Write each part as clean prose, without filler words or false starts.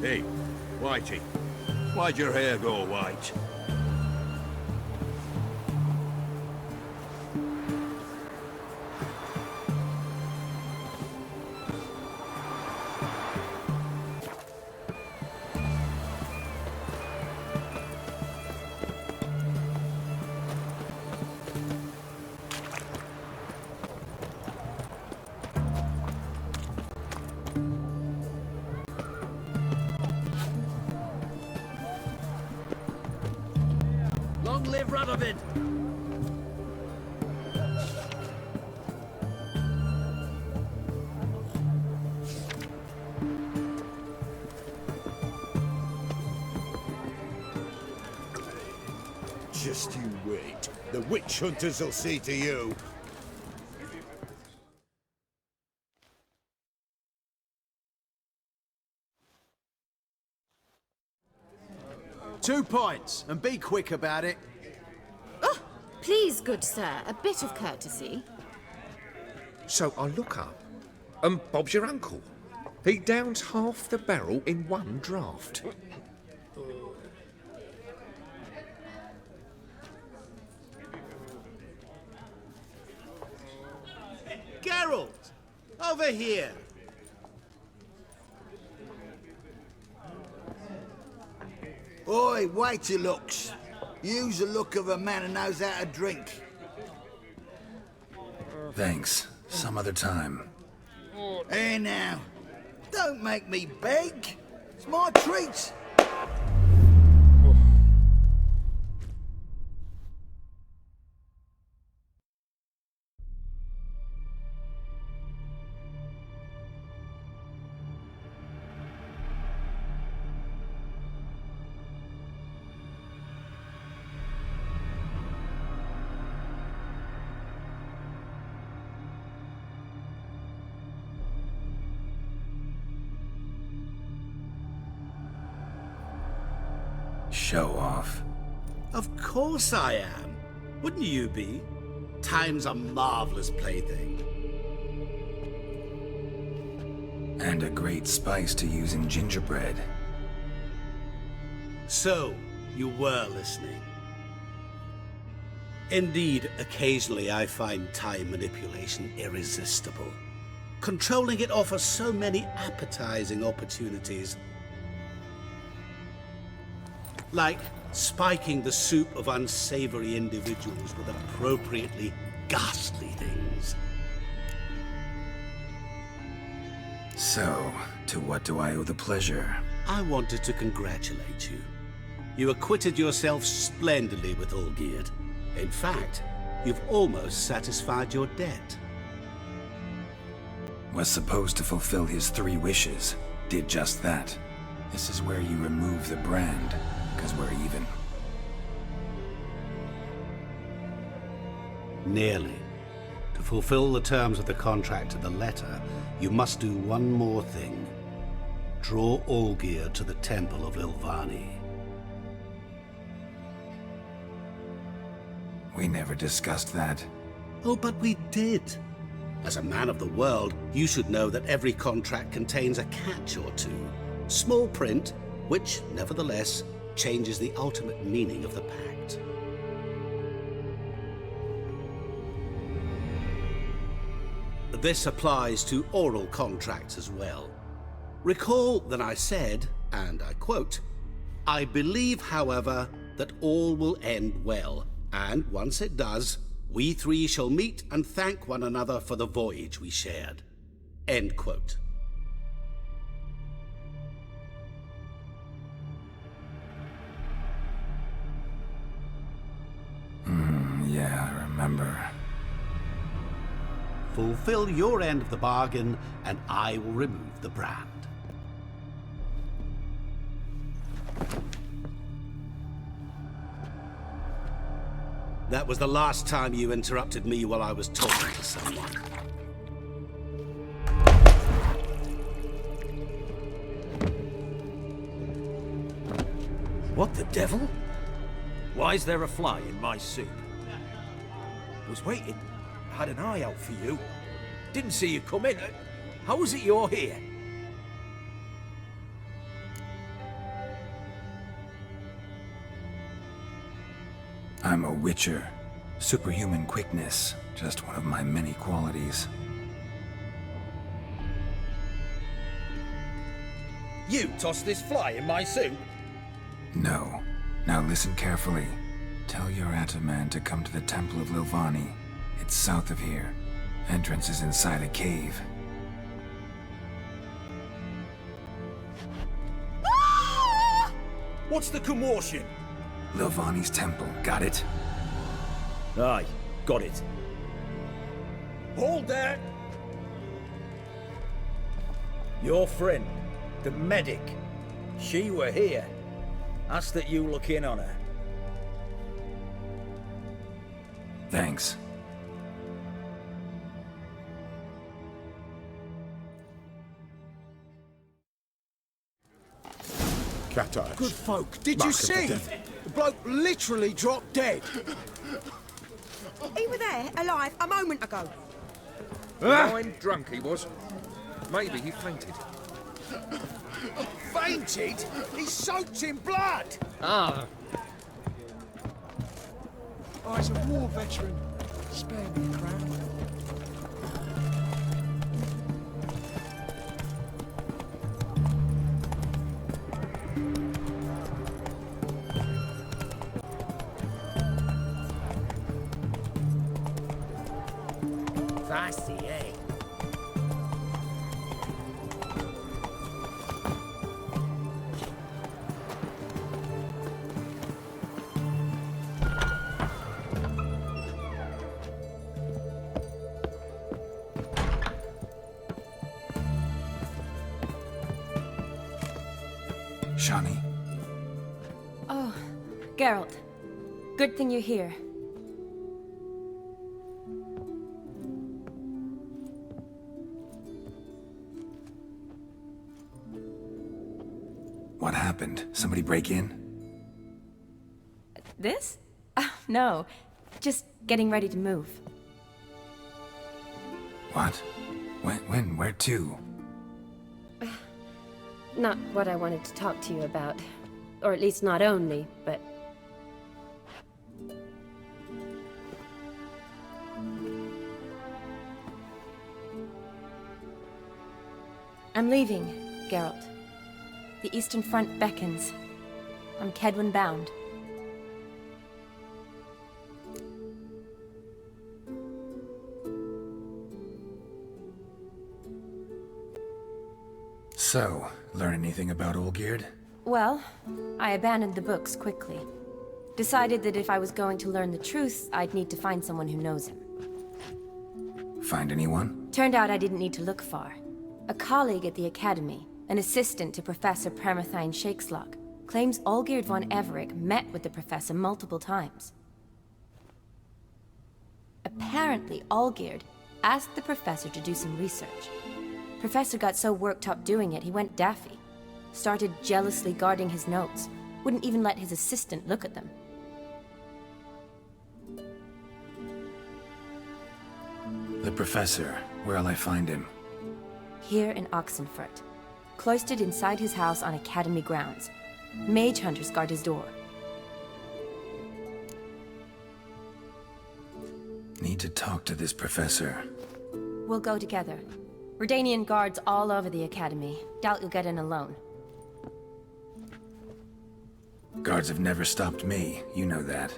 Hey, Whitey, why'd your hair go white? Long live Radovid! Just you wait. The witch hunters will see to you. Two pints, and be quick about it. Oh, please, good sir, a bit of courtesy. So I look up, and Bob's your uncle. He downs half the barrel in one draught. Geralt! Over here! Oi, waiter looks. Use the look of a man who knows how to drink. Thanks. Some other time. Here now. Don't make me beg. It's my treat. Show off. Of course I am. Wouldn't you be? Time's a marvelous plaything. And a great spice to use in gingerbread. So, you were listening. Indeed, occasionally I find time manipulation irresistible. Controlling it offers so many appetizing opportunities. Like spiking the soup of unsavory individuals with appropriately ghastly things. So, to what do I owe the pleasure? I wanted to congratulate you. You acquitted yourself splendidly with Olgierd. In fact, you've almost satisfied your debt. Was supposed to fulfill his 3 wishes. Did just that. This is where you remove the brand, because we're even. Nearly. To fulfill the terms of the contract to the letter, you must do one more thing. Draw Olgierd to the temple of Lilvani. We never discussed that. Oh, but we did. As a man of the world, you should know that every contract contains a catch or two. Small print, which, nevertheless, changes the ultimate meaning of the pact. This applies to oral contracts as well. Recall that I said, and I quote, "I believe, however, that all will end well, and once it does, we 3 shall meet and thank one another for the voyage we shared." End quote. Yeah, I remember. Fulfill your end of the bargain, and I will remove the brand. That was the last time you interrupted me while I was talking to someone. What the devil? Why is there a fly in my soup? Was waiting. Had an eye out for you. Didn't see you come in. How is it you're here? I'm a Witcher. Superhuman quickness, just one of my many qualities. You tossed this fly in my soup? No. Now listen carefully. Tell your Ataman to come to the Temple of Lilvani. It's south of here. Entrance is inside a cave. What's the commotion? Lilvani's temple, got it? Aye, got it. Hold there! Your friend, the medic, she were here. Asked that you look in on her. Thanks. Cat eyes. Good folk, did you Mark of see? the devil. The bloke literally dropped dead. He were there, alive, a moment ago. Blind drunk he was. Maybe he fainted. Fainted? He's soaked in blood. Ah. Oh, he's a war veteran. Spare me a crown. Fancy, eh? Shani, Oh, Geralt. Good thing you're here. what happened? Somebody break in? This? No. Just getting ready to move. What? When? Where to? Not what I wanted to talk to you about. Or at least not only, but... I'm leaving, Geralt. The Eastern Front beckons. I'm Kedwin bound. So, learn anything about Olgierd? Well, I abandoned the books quickly. Decided that if I was going to learn the truth, I'd need to find someone who knows him. Find anyone? Turned out I didn't need to look far. A colleague at the Academy, an assistant to Professor Permathine Shakeslock, claims Olgierd von Everick met with the professor multiple times. Apparently, Olgierd asked the professor to do some research. Professor got so worked up doing it, he went daffy. Started jealously guarding his notes. Wouldn't even let his assistant look at them. The professor. Where'll I find him? Here in Oxenfurt. Cloistered inside his house on Academy grounds. Mage hunters guard his door. Need to talk to this professor. We'll go together. Redanian guards all over the Academy. Doubt you'll get in alone. Guards have never stopped me, you know that.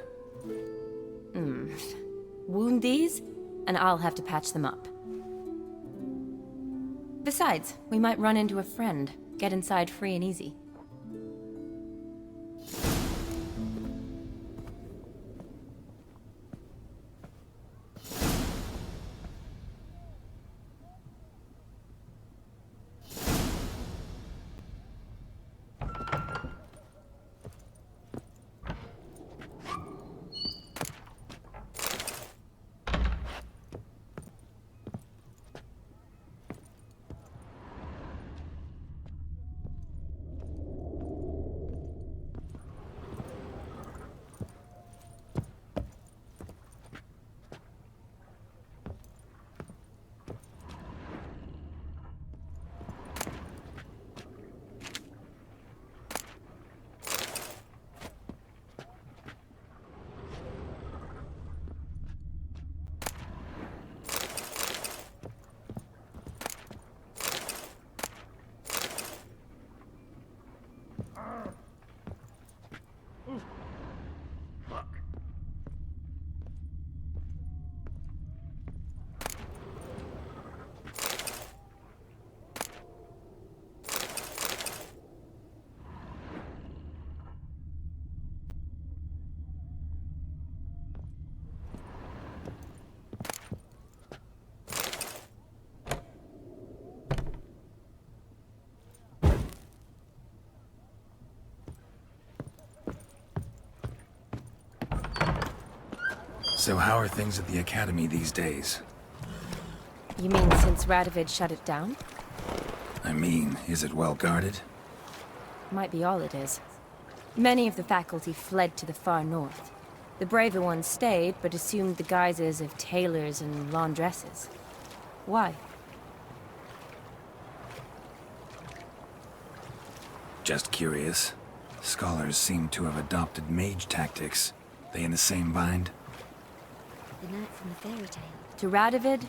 Wound these, and I'll have to patch them up. Besides, we might run into a friend. Get inside free and easy. So how are things at the Academy these days? You mean since Radovid shut it down? I mean, is it well guarded? Might be all it is. Many of the faculty fled to the far north. The braver ones stayed, but assumed the guises of tailors and laundresses. Why? Just curious. Scholars seem to have adopted mage tactics. They in the same bind? The knight from the fairy tale. To Radovid,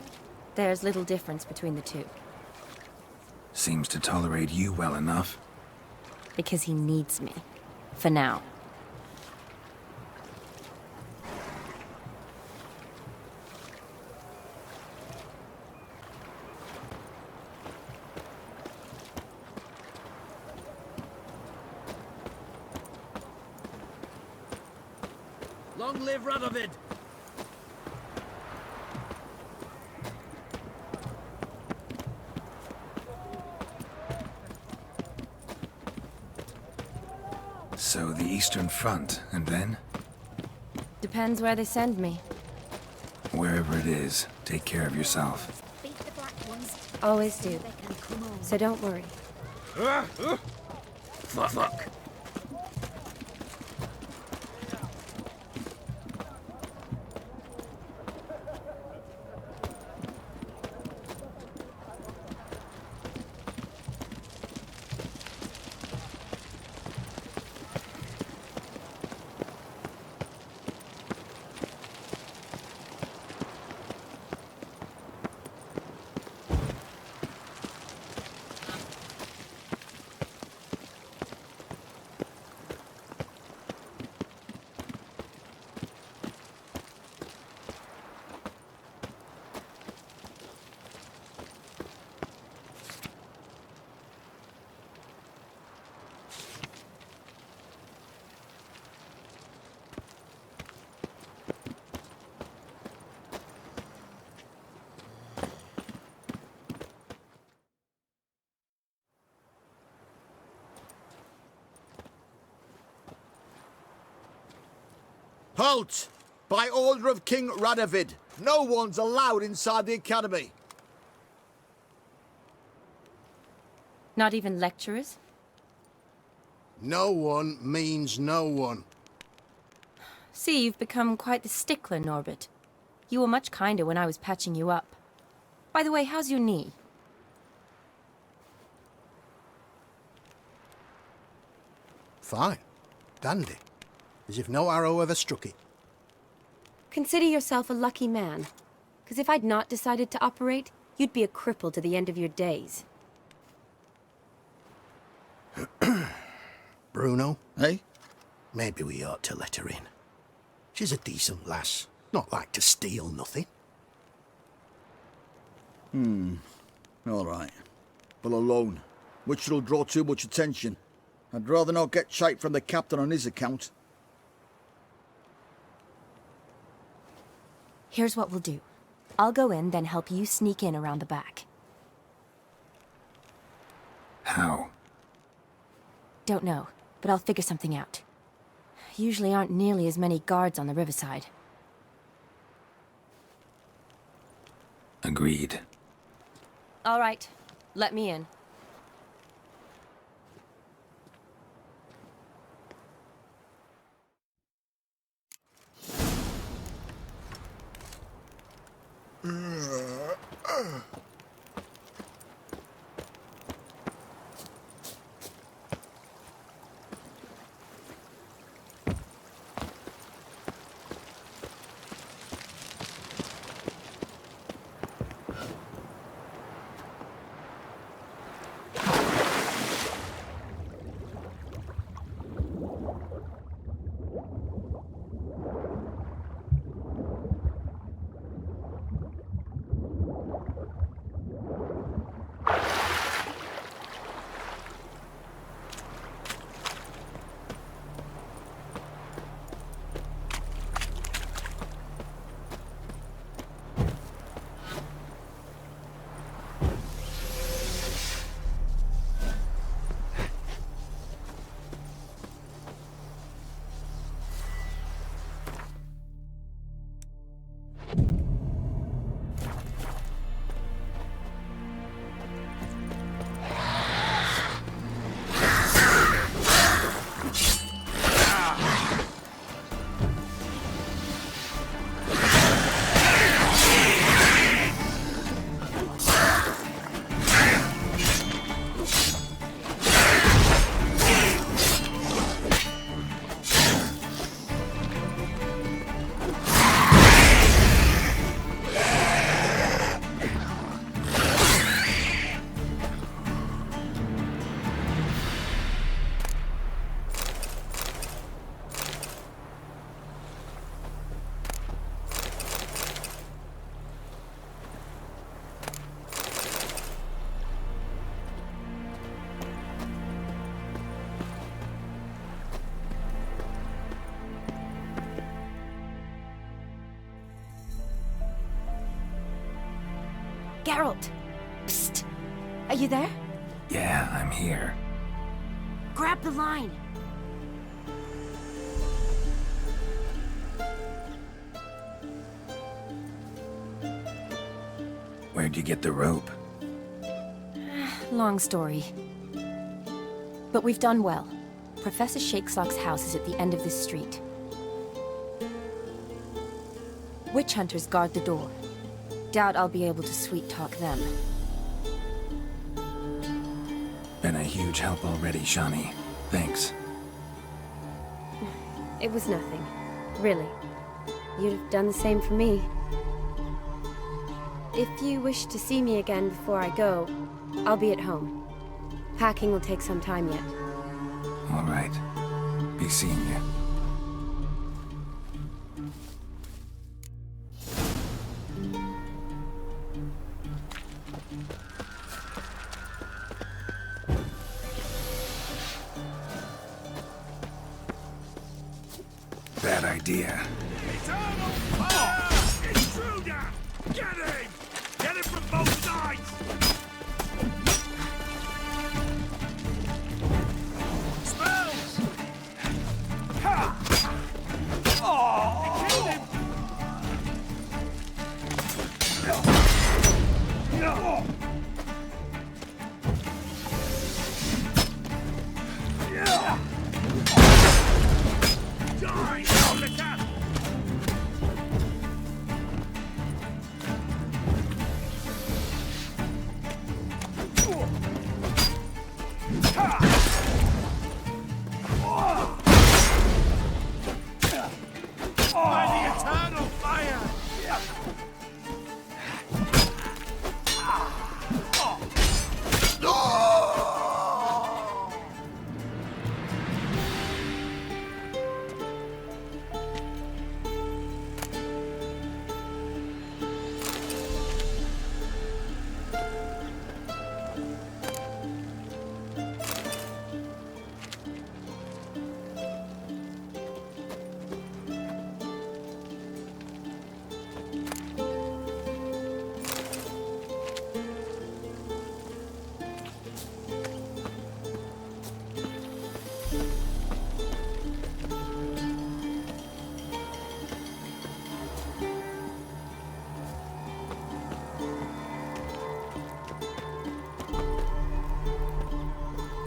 there's little difference between the two. Seems to tolerate you well enough. Because he needs me. For now. Long live Radovid! So the Eastern Front, and then? Depends where they send me. Wherever it is, take care of yourself. Beat the black ones. Always do. They can come on. So don't worry. Fuck. Halt! By order of King Radovid, no one's allowed inside the Academy. Not even lecturers? No one means no one. See, you've become quite the stickler, Norbert. You were much kinder when I was patching you up. By the way, how's your knee? Fine. Dandy. As if no arrow ever struck it. Consider yourself a lucky man. Because if I'd not decided to operate, you'd be a cripple to the end of your days. Bruno? Eh? Maybe we ought to let her in. She's a decent lass. Not like to steal nothing. All right. But alone. Which will draw too much attention. I'd rather not get shite from the captain on his account. Here's what we'll do. I'll go in, then help you sneak in around the back. How? Don't know, but I'll figure something out. Usually aren't nearly as many guards on the riverside. Agreed. All right, let me in. Geralt! Psst! Are you there? Yeah, I'm here. Grab the line! Where'd you get the rope? Long story. But we've done well. Professor Shakeslock's house is at the end of this street. Witch hunters guard the door. Doubt I'll be able to sweet-talk them. Been a huge help already, Shani. Thanks. It was nothing. Really. You'd have done the same for me. If you wish to see me again before I go, I'll be at home. Packing will take some time yet. All right. Be seeing you. Bad idea. Eternal fire! Intruder! Get him! Get him from both sides! Spells! Ha! Oh! Killed him! Die! On the cat! By the eternal fire!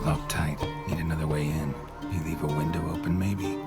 Locked tight. Need another way in. You leave a window open, maybe?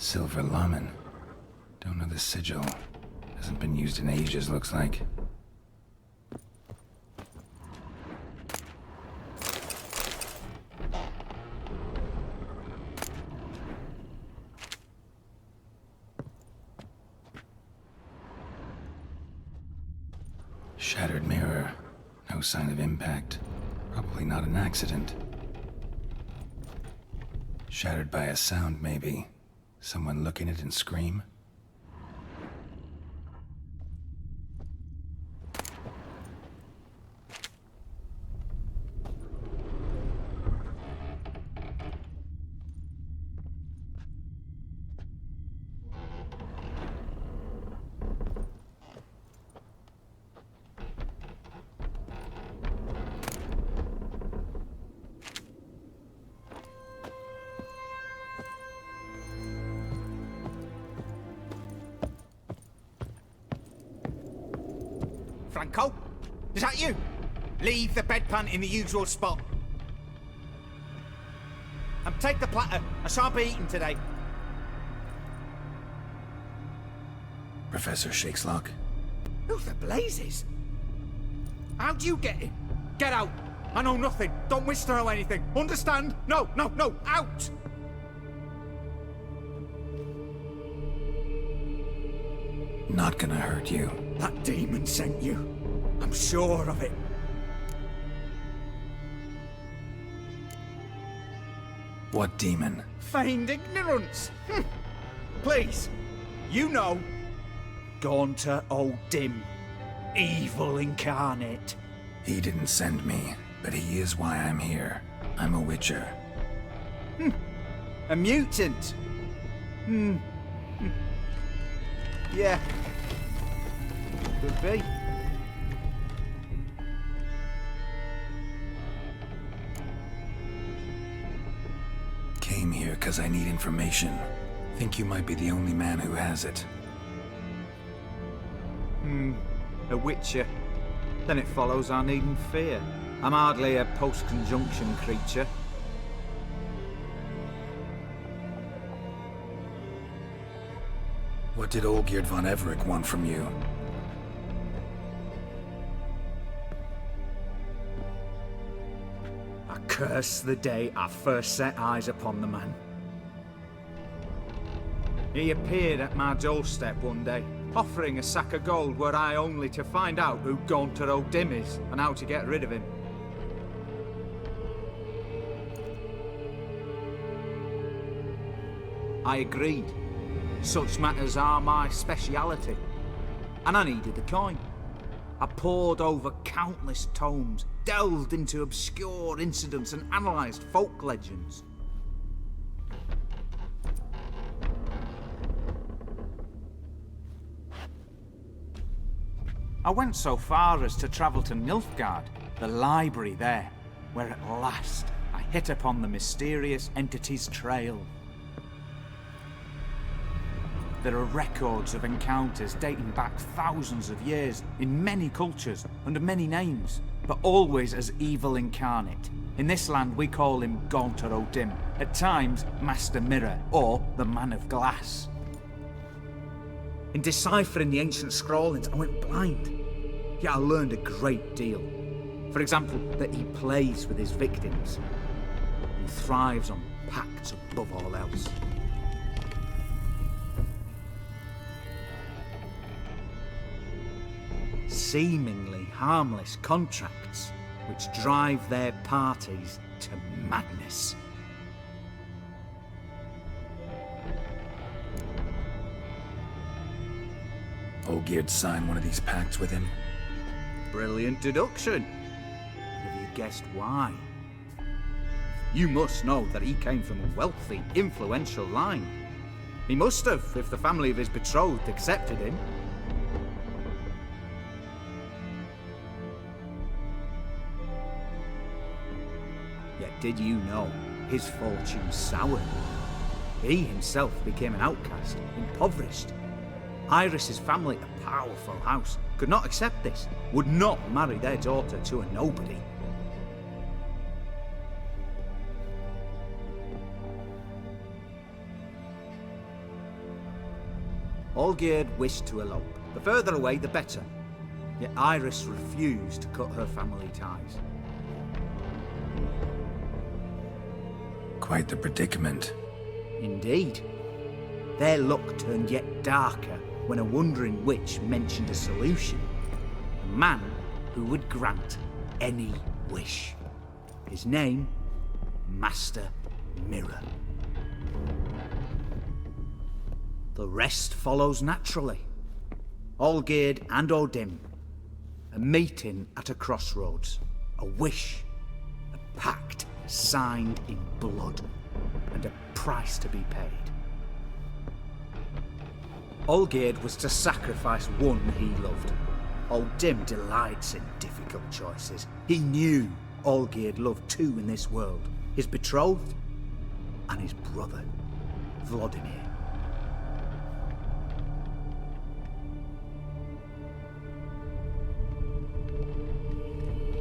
Silver Laman. Don't know the sigil. Hasn't been used in ages, looks like. Shattered mirror. No sign of impact. Probably not an accident. Shattered by a sound, maybe. Someone look in it and scream? Franco? Is that you? Leave the bedpan in the usual spot. And take the platter. I shan't be eating today. Professor Shakeslock? Who the blazes? How'd you get in? Get out! I know nothing. Don't wish to know anything. Understand? No, no, no! Out! Not gonna hurt you. That demon sent you. I'm sure of it. What demon? Feigned ignorance. Please, you know. Gaunter O'Dim. Evil incarnate. He didn't send me, but he is why I'm here. I'm a Witcher. A mutant. Yeah. Could be. Came here because I need information. Think you might be the only man who has it. A Witcher. Then it follows I needn't fear. I'm hardly a post-conjunction creature. What did Olgierd von Everec want from you? I curse the day I first set eyes upon the man. He appeared at my doorstep one day, offering a sack of gold were I only to find out who Gaunter O'Dim is and how to get rid of him. I agreed. Such matters are my speciality. And I needed the coin. I pored over countless tomes, delved into obscure incidents and analysed folk legends. I went so far as to travel to Nilfgaard, the library there, where at last I hit upon the mysterious entity's trail. There are records of encounters dating back thousands of years in many cultures under many names, but always as evil incarnate. In this land we call him Gaunter O'Dim, at times Master Mirror or the Man of Glass. In deciphering the ancient scrawlings I went blind, yet I learned a great deal. For example, that he plays with his victims and thrives on pacts above all else. Seemingly harmless contracts which drive their parties to madness. Olgierd signed one of these pacts with him? Brilliant deduction. But have you guessed why? You must know that he came from a wealthy, influential line. He must have, if the family of his betrothed accepted him. Yet did you know his fortune soured? He himself became an outcast, impoverished. Iris's family, a powerful house, could not accept this, would not marry their daughter to a nobody. Olgierd wished to elope. The further away, the better. Yet Iris refused to cut her family ties. Quite the predicament. Indeed. Their luck turned yet darker when a wandering witch mentioned a solution. A man who would grant any wish. His name, Master Mirror. The rest follows naturally. Olgierd and Odin. A meeting at a crossroads. A wish. A pact signed in blood. And a price to be paid. Olgierd was to sacrifice one he loved. Odin delights in difficult choices. He knew Olgierd loved two in this world. His betrothed and his brother, Vladimir.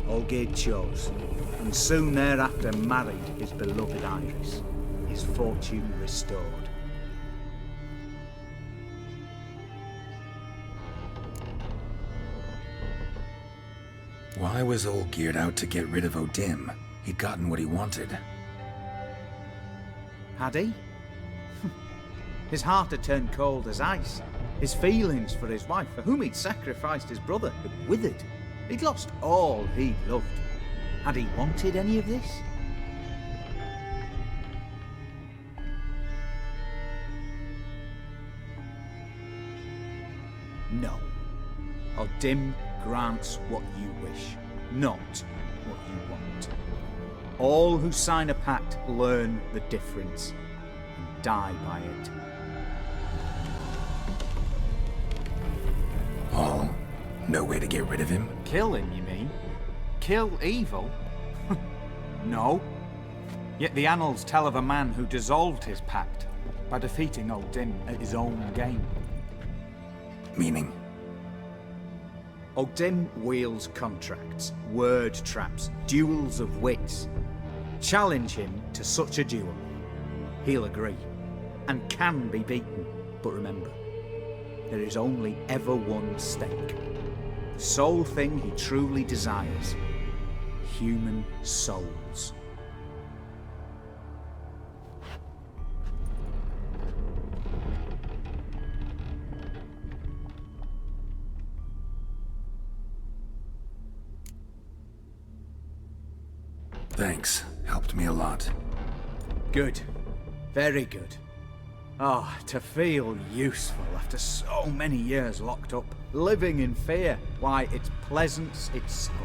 Olgierd chose, and soon thereafter married his beloved Iris, his fortune restored. Why was Olgierd out to get rid of Odin? He'd gotten what he wanted. Had he? His heart had turned cold as ice. His feelings for his wife, for whom he'd sacrificed his brother, had withered. He'd lost all he loved. Had he wanted any of this? No. Odin grants what you wish, not what you want. All who sign a pact learn the difference and die by it. All? No way to get rid of him? Kill him, you mean? Kill evil? No. Yet the annals tell of a man who dissolved his pact by defeating Odin at his own game. Meaning? Odin wields contracts, word traps, duels of wits. Challenge him to such a duel. He'll agree, and can be beaten. But remember, there is only ever one stake. The sole thing he truly desires. Human souls. Thanks. Helped me a lot. Good. Very good. Ah, to feel useful after so many years locked up, living in fear. Why, it's pleasance itself.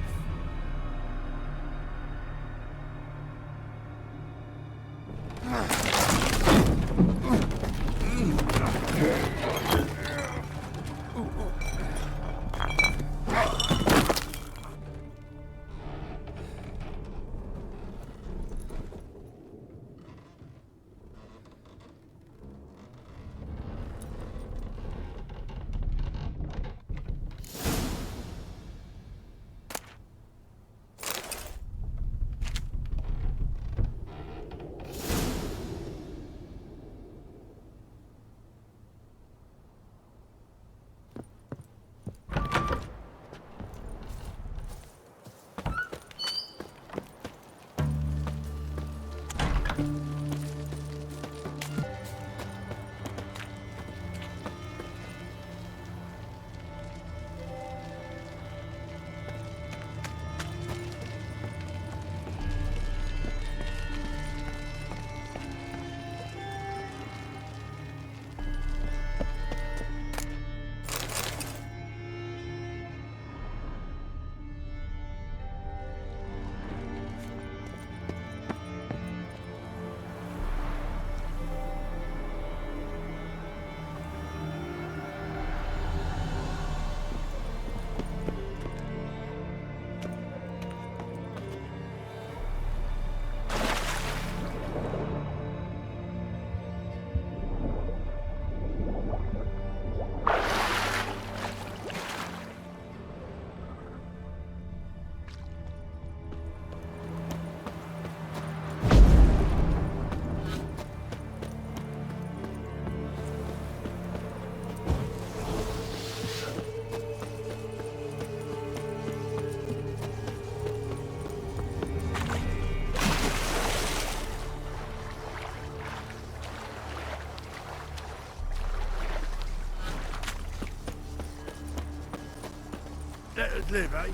bastards live, eh?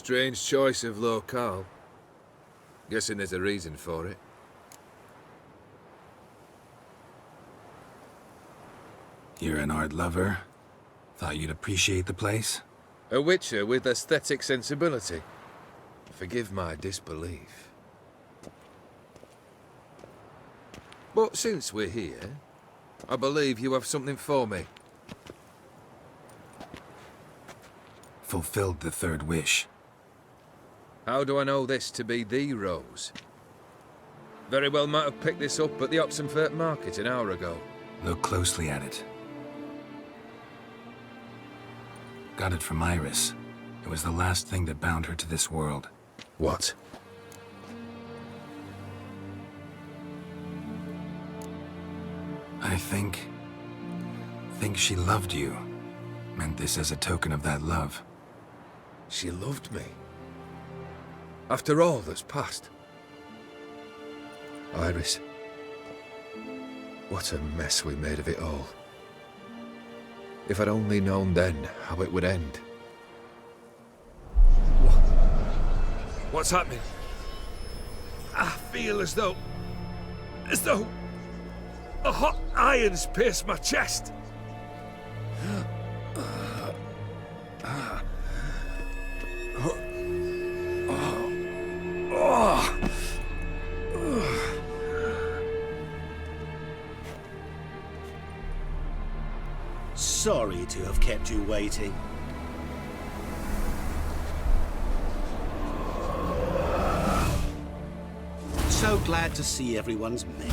Strange choice of locale. Guessing there's a reason for it. You're an art lover. Thought you'd appreciate the place? A witcher with aesthetic sensibility. Forgive my disbelief. But since we're here, I believe you have something for me. Fulfilled the third wish. How do I know this to be the rose? Very well might have picked this up at the Oxenfurt market an hour ago. Look closely at it. Got it from Iris. It was the last thing that bound her to this world. What? I think she loved you. Meant this as a token of that love. She loved me. After all that's passed. Iris. What a mess we made of it all. If I'd only known then how it would end. What's happening? I feel as though a hot iron's pierced my chest. Sorry to have kept you waiting. So glad to see everyone's made.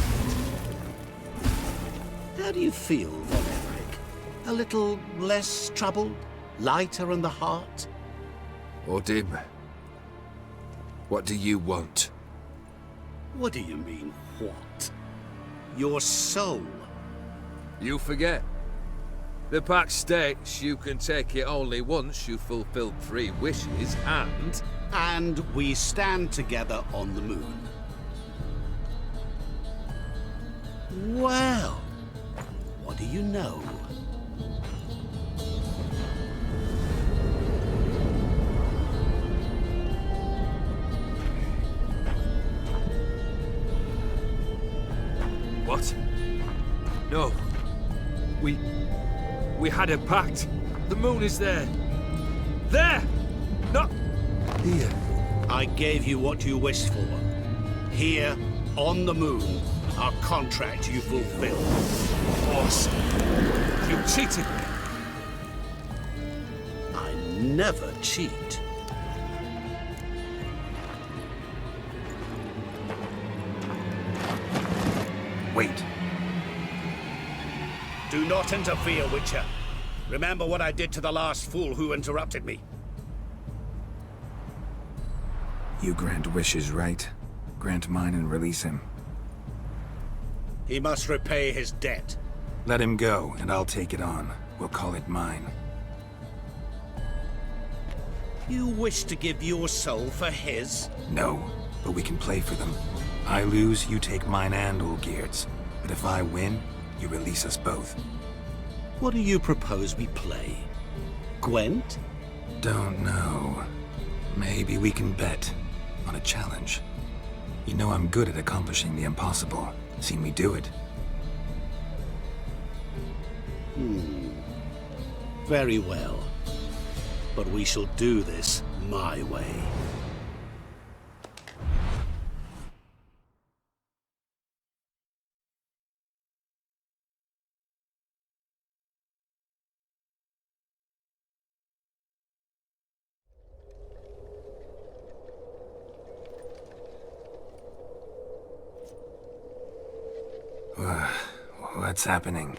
How do you feel, Von Everett? A little less troubled? Lighter in the heart? Or dim? What do you want? What do you mean, what? Your soul. You forget. The pact states you can take it only once you've fulfilled 3 wishes, and... And we stand together on the moon. Well, what do you know? What? No. We had a pact. The moon is there. There! Not here. I gave you what you wished for. Here, on the moon, our contract you fulfilled. Boss, you cheated me. I never cheat. Wait. Do not interfere, Witcher. Remember what I did to the last fool who interrupted me. You grant wishes, right? Grant mine and release him. He must repay his debt. Let him go, and I'll take it on. We'll call it mine. You wish to give your soul for his? No, but we can play for them. I lose, you take mine and Olgierd's. But if I win, you release us both. What do you propose we play? Gwent? Don't know. Maybe we can bet on a challenge. You know I'm good at accomplishing the impossible. Seen me do it. Very well. But we shall do this my way. What's happening?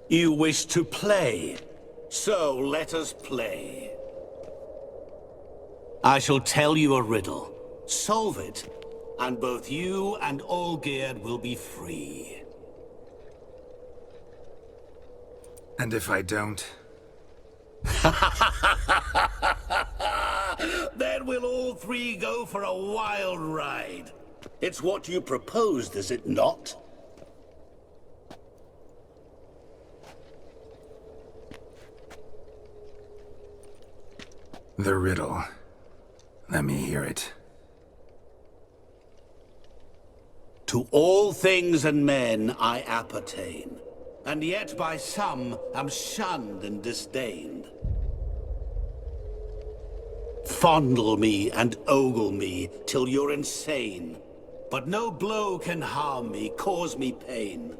You wish to play, so let us play. I shall tell you a riddle. Solve it, and both you and Olgierd will be free. And if I don't? Then we'll all 3 go for a wild ride. It's what you proposed, is it not? The riddle. Let me hear it. To all things and men I appertain, and yet by some am shunned and disdained. Fondle me and ogle me till you're insane, but no blow can harm me, cause me pain.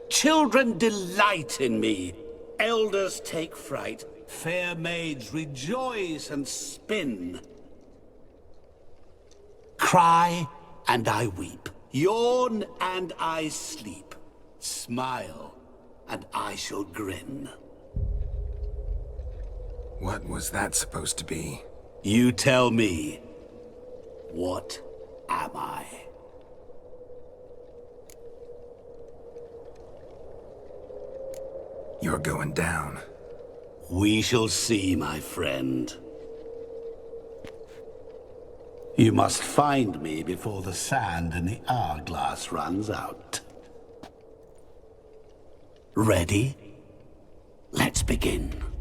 Children delight in me, elders take fright, fair maids rejoice and spin. Cry and I weep, yawn and I sleep, smile and I shall grin. What was that supposed to be? You tell me, what am I? You're going down. We shall see, my friend. You must find me before the sand in the hourglass runs out. Ready? Let's begin.